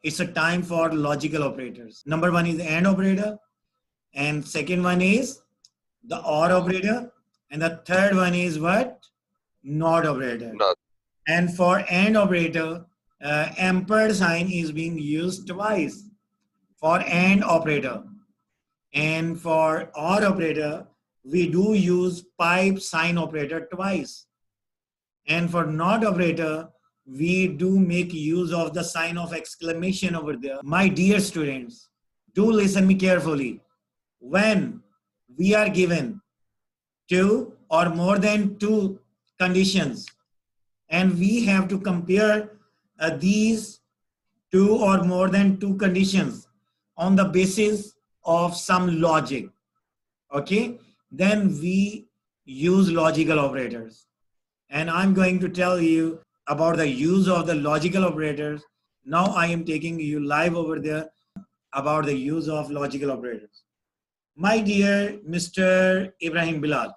it's a time for logical operators. Number one is AND operator, and second one is the OR operator, and the third one is what? NOT operator. Not. And for AND operator, ampered sign is being used twice for AND operator. And for OR operator, we do use pipe sign operator twice. And for NOT operator, we do make use of the sign of exclamation over there. My dear students, do listen me carefully. When we are given two or more than two conditions, and we have to compare these two or more than two conditions on the basis of some logic, okay, then we use logical operators. And I'm going to tell you about the use of the logical operators. Now I am taking you live over there about the use of logical operators. My dear Mr. Ibrahim Bilal.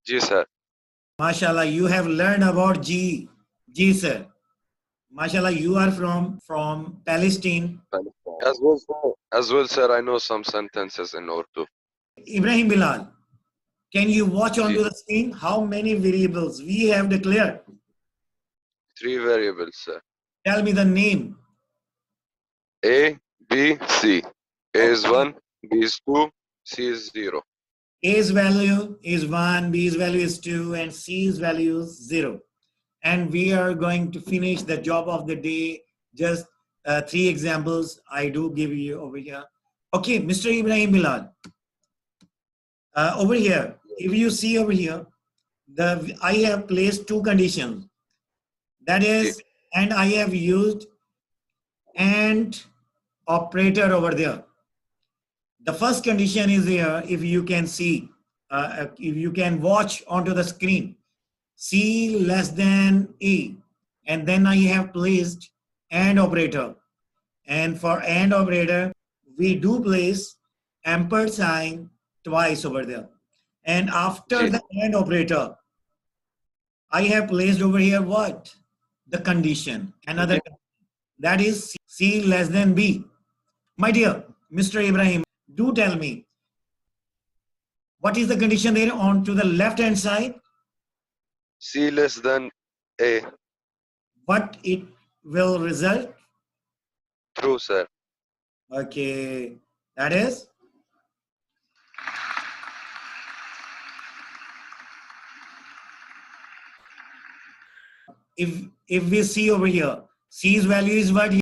Ji, sir. MashaAllah, you have learned about G. G, sir. MashaAllah, you are from Palestine. As well, sir, I know some sentences in Urdu. Ibrahim Bilal, can you watch onto Ji. the screen how many variables we have declared? 3 variables, sir. Tell me the name. A, B, C. A is 1, B is 2, C is 0. A's value is 1, B's value is 2, and C's value is 0. And we are going to finish the job of the day. Just 3 examples I do give you over here. Okay, Mr. Ibrahim Bilal. Over here, if you see over here, I have placed 2 conditions. That is, and I have used AND operator over there. The first condition is here, if you can see, if you can watch onto the screen, C less than A. And then I have placed AND operator. And for AND operator, we do place ampered sign twice over there. And after the AND operator, I have placed over here what? The condition. Another condition. That is C less than B. My dear Mr. Ibrahim, do tell me, what is the condition there on to the left hand side? C less than A. What it will result? True, sir. Okay, that is? If we see over here, C's value is what?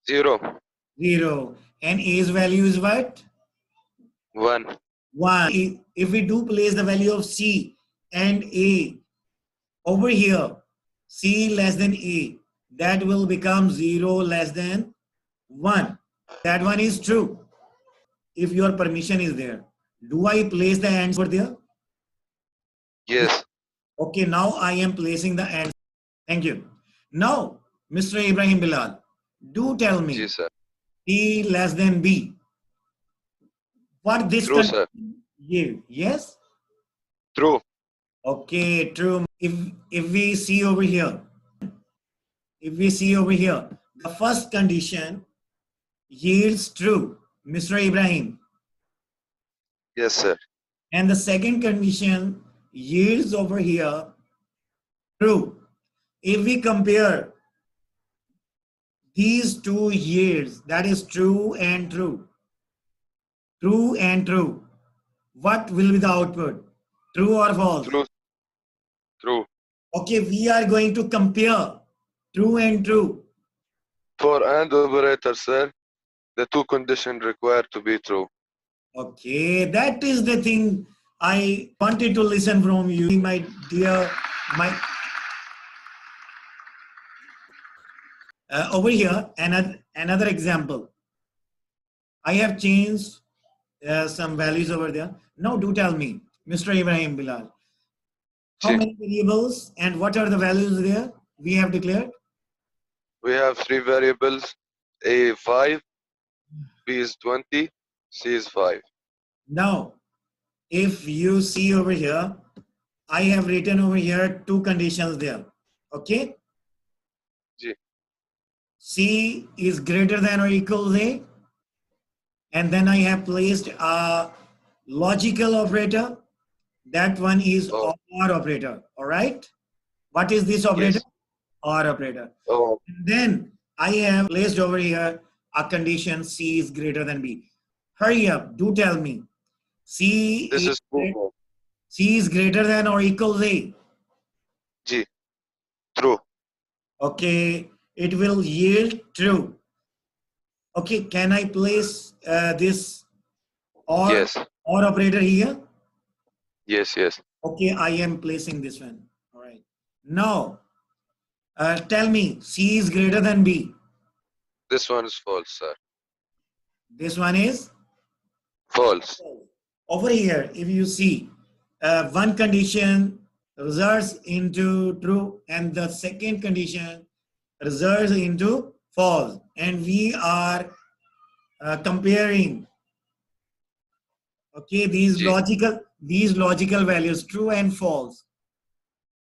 0. 0. And A's value is what? 1. 1. If we do place the value of C and A over here, C less than A, that will become 0 less than 1. That one is true. If your permission is there, do I place the AND over there? Yes. Okay, now I am placing the AND. Thank you. Now, Mr. Ibrahim Bilal, do tell me, Yes, sir. C less than B. What this True, sir. give? Yes? True. Okay, true. If we see over here, the first condition yields true, Mr. Ibrahim. Yes, sir. And the second condition yields over here true. If we compare these 2 yields, that is true and true, true and true, what will be the output? True or false? True. True. Okay, we are going to compare true and true. For AND operator, sir, the 2 conditions required to be true. Okay, that is the thing I wanted to listen from you, my dear. Over here, another example. I have changed some values over there. Now do tell me, Mr. Ibrahim Bilal, how many variables and what are the values there we have declared? We have 3 variables, A 5, B is 20, C is 5. Now, if you see over here, I have written over here 2 conditions there. Okay? Ji. C is greater than or equals A. And then I have placed a logical operator. That one is Oh, OR operator. All right. What is this operator? yes. OR operator. Oh, And then I have placed over here a condition C is greater than B. Hurry up. Do tell me. this is true. C is greater than or equals A. G. True. Okay. It will yield true. Okay. Can I place this OR, Yes. OR operator here? Yes. Yes. Okay, I am placing this one. All right. Now, tell me, C is greater than B. This one is false, sir. This one is False. over here. If you see, one condition results into true, and the second condition results into false. And we are comparing. Okay, G. these logical values, true and false,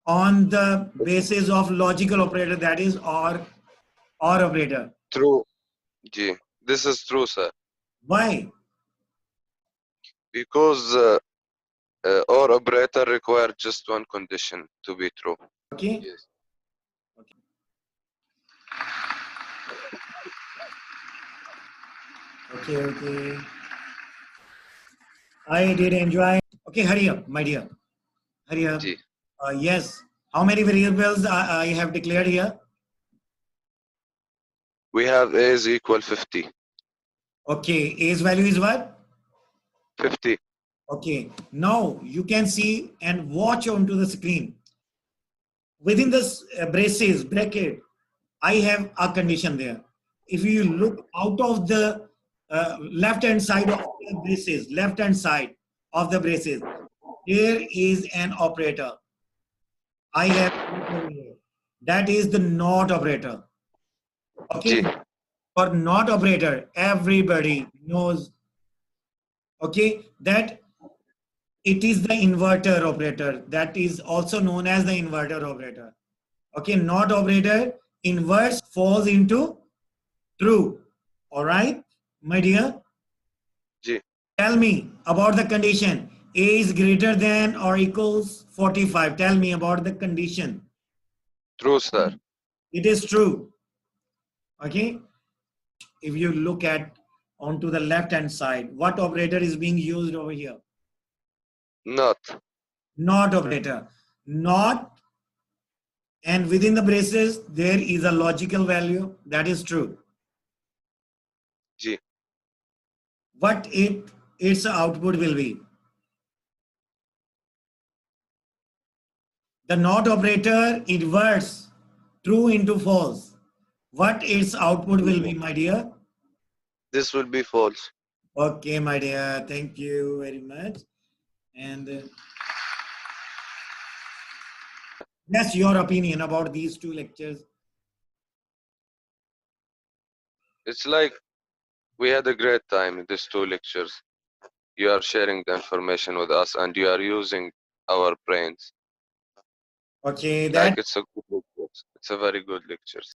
on the basis of logical operator, that is or operator. True. G. This is true, sir. Why? Because or operator require just one condition to be true. Okay. Yes. Okay. Okay. I did enjoy. Okay, hurry up, my dear. Hurry up. G. Yes. How many variables I have declared here? We have A is equal 50. Okay. A's value is what? 50. Okay. Now you can see and watch onto the screen. Within this bracket, I have a condition there. If you look out of the left-hand side of the braces, left-hand side of the braces, there is an operator. I have that is the not operator. Okay, G. for not operator, everybody knows. Okay, that it is the inverter operator. That is also known as the inverter operator. Okay, not operator inverse falls into true. All right, my dear. G. Tell me about the condition. A is greater than or equals 45. Tell me about the condition. True, sir. It is true. Okay. If you look at onto the left hand side, what operator is being used over here? Not. Not operator. Not, and within the braces, there is a logical value. That is true. G. What its output will be? The not operator inverts true into false. What its output will be, my dear? This will be false. Okay, my dear. Thank you very much. And that's your opinion about these two lectures. It's like we had a great time in these two lectures. You are sharing the information with us and you are using our brains. Okay, Like that it's a good lecture. It's a very good lecture.